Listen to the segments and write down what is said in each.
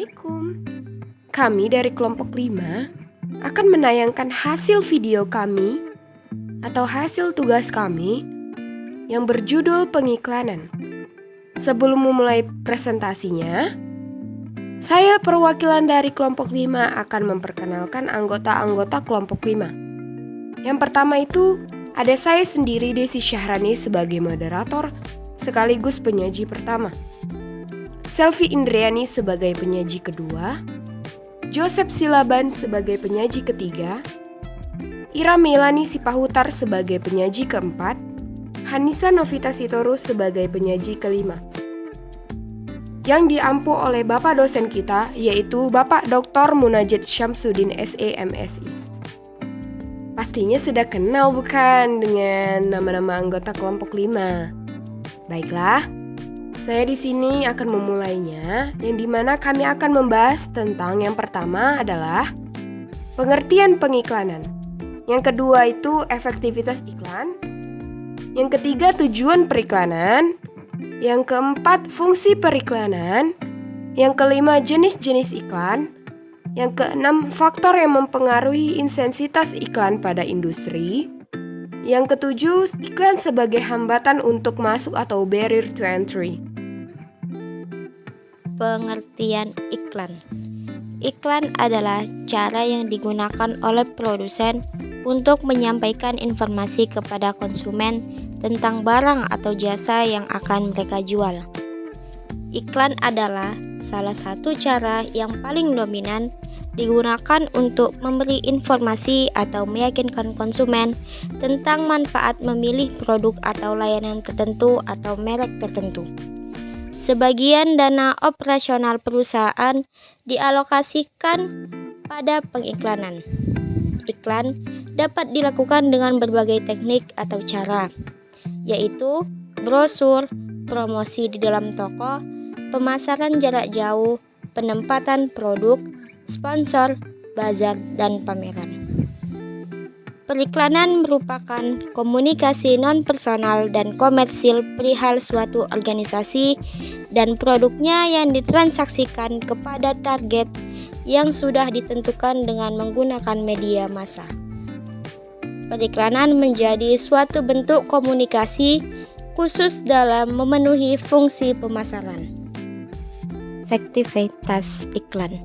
Assalamualaikum. Kami dari kelompok 5 akan menayangkan hasil video kami atau hasil tugas kami yang berjudul pengiklanan. Sebelum memulai presentasinya, saya perwakilan dari kelompok 5 akan memperkenalkan anggota-anggota kelompok 5. Yang pertama itu ada saya sendiri, Desi Syahrani, sebagai moderator sekaligus penyaji pertama. Selvi Indriani sebagai penyaji kedua, Joseph Silaban sebagai penyaji ketiga, Ira Melani Sipahutar sebagai penyaji keempat, Hanisa Novita Sitorus sebagai penyaji kelima. Yang diampu oleh Bapak dosen kita, yaitu Bapak Dr. Munajat Syamsuddin SEMSI. Pastinya sudah kenal bukan dengan nama-nama anggota kelompok 5? Baiklah, saya di sini akan memulainya, yang dimana kami akan membahas tentang yang pertama adalah pengertian pengiklanan. Yang kedua itu efektivitas iklan. Yang ketiga tujuan periklanan. Yang keempat fungsi periklanan. Yang kelima jenis-jenis iklan. Yang keenam faktor yang mempengaruhi intensitas iklan pada industri. Yang ketujuh iklan sebagai hambatan untuk masuk atau barrier to entry. Pengertian iklan. Iklan adalah cara yang digunakan oleh produsen untuk menyampaikan informasi kepada konsumen tentang barang atau jasa yang akan mereka jual. Iklan adalah salah satu cara yang paling dominan digunakan untuk memberi informasi atau meyakinkan konsumen tentang manfaat memilih produk atau layanan tertentu atau merek tertentu. Sebagian dana operasional perusahaan dialokasikan pada pengiklanan. Iklan dapat dilakukan dengan berbagai teknik atau cara, yaitu brosur, promosi di dalam toko, pemasaran jarak jauh, penempatan produk, sponsor, bazar, dan pameran. Periklanan merupakan komunikasi non-personal dan komersil perihal suatu organisasi dan produknya yang ditransaksikan kepada target yang sudah ditentukan dengan menggunakan media massa. Periklanan menjadi suatu bentuk komunikasi khusus dalam memenuhi fungsi pemasaran. Efektivitas iklan.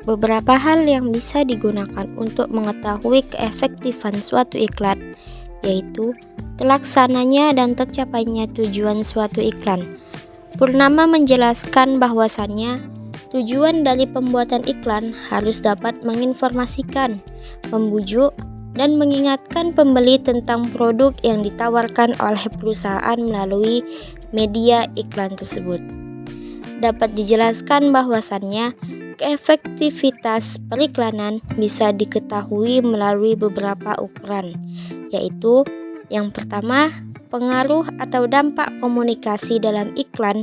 Beberapa hal yang bisa digunakan untuk mengetahui keefektifan suatu iklan, yaitu terlaksananya dan tercapainya tujuan suatu iklan. Purnama menjelaskan bahwasannya tujuan dari pembuatan iklan harus dapat menginformasikan, membujuk, dan mengingatkan pembeli tentang produk yang ditawarkan oleh perusahaan melalui media iklan tersebut. Dapat dijelaskan bahwasannya efektivitas periklanan bisa diketahui melalui beberapa ukuran, yaitu yang pertama, pengaruh atau dampak komunikasi dalam iklan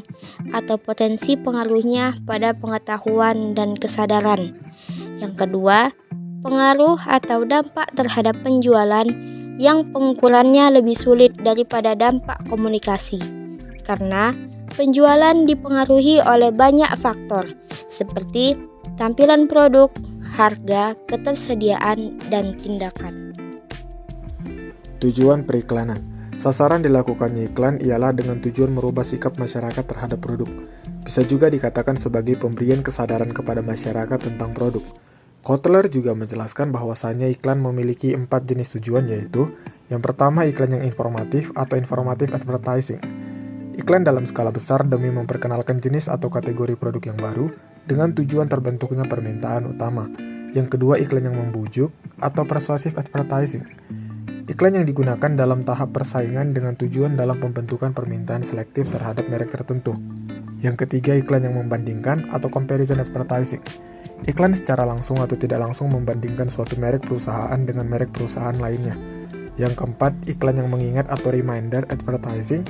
atau potensi pengaruhnya pada pengetahuan dan kesadaran. Yang kedua, pengaruh atau dampak terhadap penjualan yang pengukurannya lebih sulit daripada dampak komunikasi, karena penjualan dipengaruhi oleh banyak faktor seperti tampilan produk, harga, ketersediaan, dan tindakan. Tujuan periklanan. Sasaran dilakukannya iklan ialah dengan tujuan merubah sikap masyarakat terhadap produk. Bisa juga dikatakan sebagai pemberian kesadaran kepada masyarakat tentang produk. Kotler juga menjelaskan bahwasannya iklan memiliki 4 jenis tujuan, yaitu yang pertama iklan yang informatif atau informative advertising. Iklan dalam skala besar demi memperkenalkan jenis atau kategori produk yang baru dengan tujuan terbentuknya permintaan utama. Yang kedua, iklan yang membujuk atau persuasive advertising. Iklan yang digunakan dalam tahap persaingan dengan tujuan dalam pembentukan permintaan selektif terhadap merek tertentu. Yang ketiga, iklan yang membandingkan atau comparison advertising. Iklan secara langsung atau tidak langsung membandingkan suatu merek perusahaan dengan merek perusahaan lainnya. Yang keempat, iklan yang mengingat atau reminder advertising.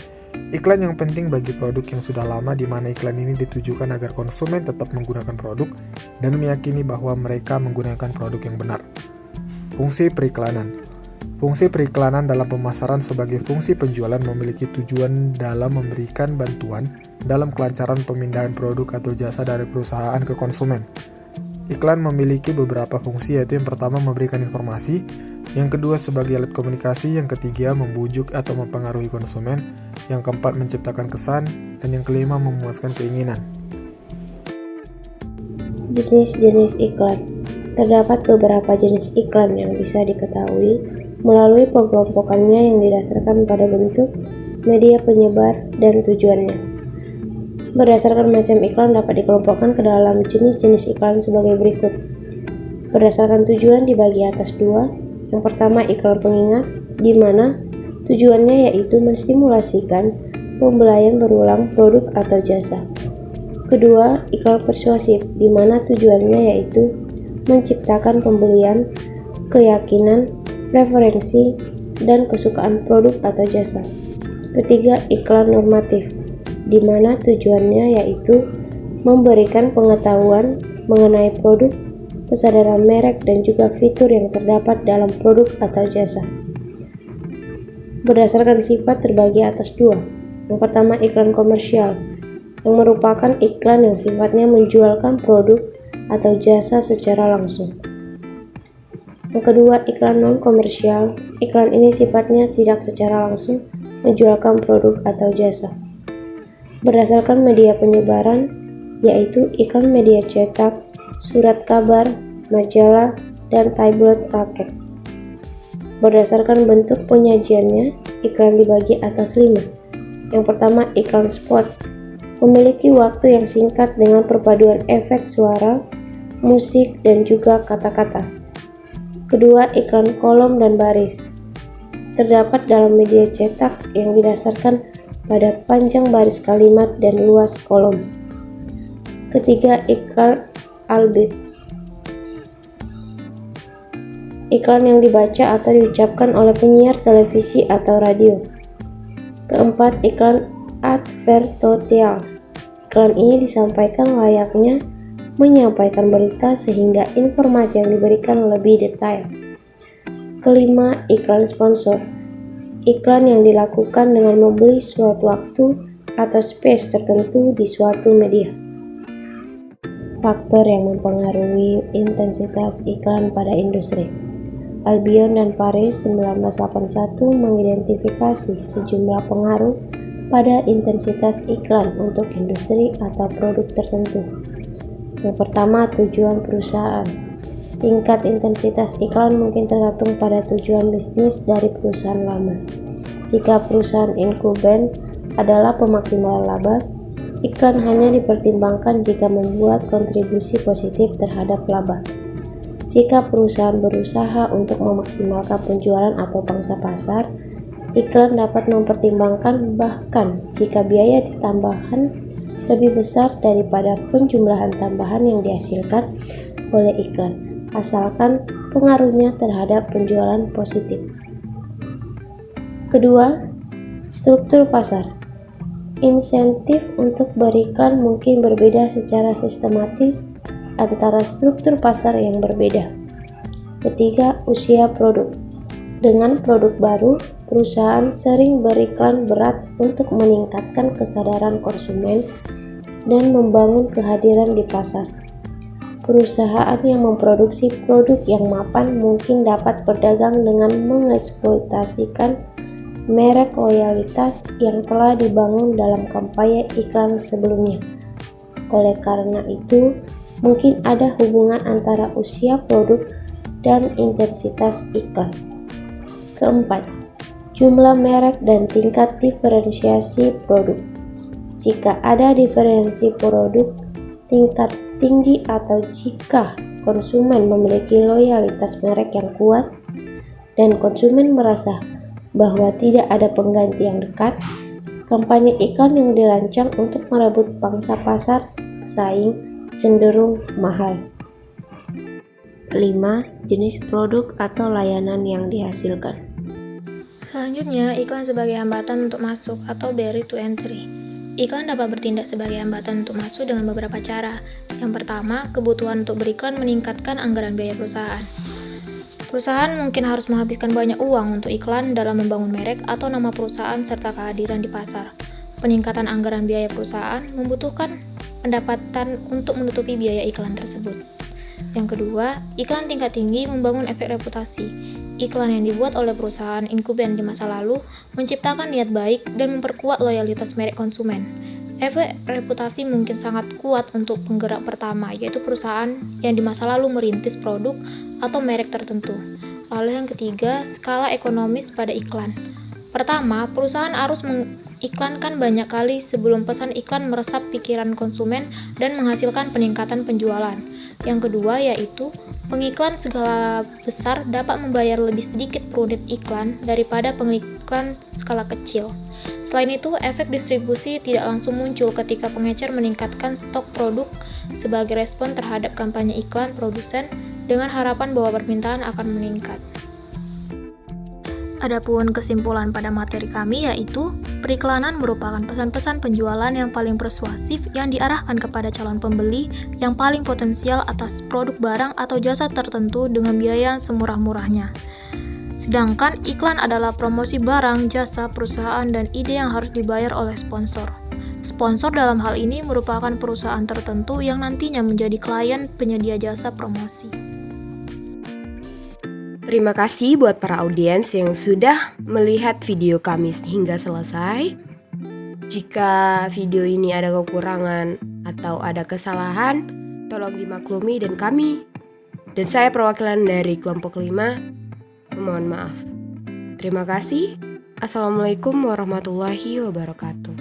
Iklan yang penting bagi produk yang sudah lama, di mana iklan ini ditujukan agar konsumen tetap menggunakan produk dan meyakini bahwa mereka menggunakan produk yang benar. Fungsi periklanan. Fungsi periklanan dalam pemasaran sebagai fungsi penjualan memiliki tujuan dalam memberikan bantuan dalam kelancaran pemindahan produk atau jasa dari perusahaan ke konsumen. Iklan memiliki beberapa fungsi, yaitu yang pertama memberikan informasi, yang kedua sebagai alat komunikasi, yang ketiga membujuk atau mempengaruhi konsumen, yang keempat menciptakan kesan, dan yang kelima memuaskan keinginan. Jenis-jenis iklan. Terdapat beberapa jenis iklan yang bisa diketahui melalui pengelompokannya yang didasarkan pada bentuk, media penyebar, dan tujuannya. Berdasarkan macam iklan dapat dikelompokkan ke dalam jenis-jenis iklan sebagai berikut. Berdasarkan tujuan dibagi atas dua. Yang pertama iklan pengingat, di mana tujuannya yaitu menstimulasikan pembelian berulang produk atau jasa. Kedua, iklan persuasif, di mana tujuannya yaitu menciptakan pembelian, keyakinan, preferensi, dan kesukaan produk atau jasa. Ketiga, iklan normatif, di mana tujuannya yaitu memberikan pengetahuan mengenai produk, kesadaran merek, dan juga fitur yang terdapat dalam produk atau jasa. Berdasarkan sifat terbagi atas dua. Yang pertama, iklan komersial, yang merupakan iklan yang sifatnya menjualkan produk atau jasa secara langsung. Yang kedua, iklan non-komersial. Iklan ini sifatnya tidak secara langsung menjualkan produk atau jasa. Berdasarkan media penyebaran, yaitu iklan media cetak, surat kabar, majalah, dan tabloid rakyat. Berdasarkan bentuk penyajiannya, iklan dibagi atas 5. Yang pertama, iklan spot. Memiliki waktu yang singkat dengan perpaduan efek suara, musik, dan juga kata-kata. Kedua, iklan kolom dan baris. Terdapat dalam media cetak yang didasarkan pada panjang baris kalimat dan luas kolom. Ketiga, iklan albib. Iklan yang dibaca atau diucapkan oleh penyiar televisi atau radio. Keempat, iklan advertorial. Iklan ini disampaikan layaknya menyampaikan berita sehingga informasi yang diberikan lebih detail. Kelima, iklan sponsor. Iklan yang dilakukan dengan membeli suatu waktu atau space tertentu di suatu media. Faktor yang mempengaruhi intensitas iklan pada industri. Albion dan Paris 1981 mengidentifikasi sejumlah pengaruh pada intensitas iklan untuk industri atau produk tertentu. Yang pertama, tujuan perusahaan. Tingkat intensitas iklan mungkin tergantung pada tujuan bisnis dari perusahaan lama. Jika perusahaan incumbent adalah pemaksimalan laba, iklan hanya dipertimbangkan jika membuat kontribusi positif terhadap laba. Jika perusahaan berusaha untuk memaksimalkan penjualan atau pangsa pasar, iklan dapat mempertimbangkan bahkan jika biaya tambahan lebih besar daripada penjumlahan tambahan yang dihasilkan oleh iklan, asalkan pengaruhnya terhadap penjualan positif. Kedua, struktur pasar. Insentif untuk beriklan mungkin berbeda secara sistematis antara struktur pasar yang berbeda. Ketiga, usia produk. Dengan produk baru, perusahaan sering beriklan berat untuk meningkatkan kesadaran konsumen dan membangun kehadiran di pasar. Perusahaan yang memproduksi produk yang mapan mungkin dapat berdagang dengan mengeksploitasikan merek loyalitas yang telah dibangun dalam kampanye iklan sebelumnya. Oleh karena itu, mungkin ada hubungan antara usia produk dan intensitas iklan. Keempat, jumlah merek dan tingkat diferensiasi produk. Jika ada diferensi produk tingkat tinggi atau jika konsumen memiliki loyalitas merek yang kuat dan konsumen merasa bahwa tidak ada pengganti yang dekat, kampanye iklan yang dirancang untuk merebut pangsa pasar pesaing cenderung mahal. 5. Jenis produk atau layanan yang dihasilkan. Selanjutnya, iklan sebagai hambatan untuk masuk atau barrier to entry. Iklan dapat bertindak sebagai hambatan untuk masuk dengan beberapa cara. Yang pertama, kebutuhan untuk beriklan meningkatkan anggaran biaya perusahaan. Perusahaan mungkin harus menghabiskan banyak uang untuk iklan dalam membangun merek atau nama perusahaan serta kehadiran di pasar. Peningkatan anggaran biaya perusahaan membutuhkan pendapatan untuk menutupi biaya iklan tersebut. Yang kedua, iklan tingkat tinggi membangun efek reputasi. Iklan yang dibuat oleh perusahaan inkumbent di masa lalu menciptakan niat baik dan memperkuat loyalitas merek konsumen. Efek reputasi mungkin sangat kuat untuk penggerak pertama, yaitu perusahaan yang di masa lalu merintis produk atau merek tertentu. Lalu yang ketiga, skala ekonomis pada iklan. Pertama, perusahaan harus mengiklankan banyak kali sebelum pesan iklan meresap pikiran konsumen dan menghasilkan peningkatan penjualan. Yang kedua yaitu, pengiklan skala besar dapat membayar lebih sedikit per unit iklan daripada pengiklan skala kecil. Selain itu, efek distribusi tidak langsung muncul ketika pengecer meningkatkan stok produk sebagai respon terhadap kampanye iklan produsen dengan harapan bahwa permintaan akan meningkat. Adapun kesimpulan pada materi kami yaitu, periklanan merupakan pesan-pesan penjualan yang paling persuasif yang diarahkan kepada calon pembeli yang paling potensial atas produk barang atau jasa tertentu dengan biaya yang semurah-murahnya. Sedangkan iklan adalah promosi barang, jasa, perusahaan, dan ide yang harus dibayar oleh sponsor. Sponsor dalam hal ini merupakan perusahaan tertentu yang nantinya menjadi klien penyedia jasa promosi. Terima kasih buat para audiens yang sudah melihat video kami hingga selesai. Jika video ini ada kekurangan atau ada kesalahan, tolong dimaklumi dan saya perwakilan dari kelompok 5 memohon maaf. Terima kasih. Assalamualaikum warahmatullahi wabarakatuh.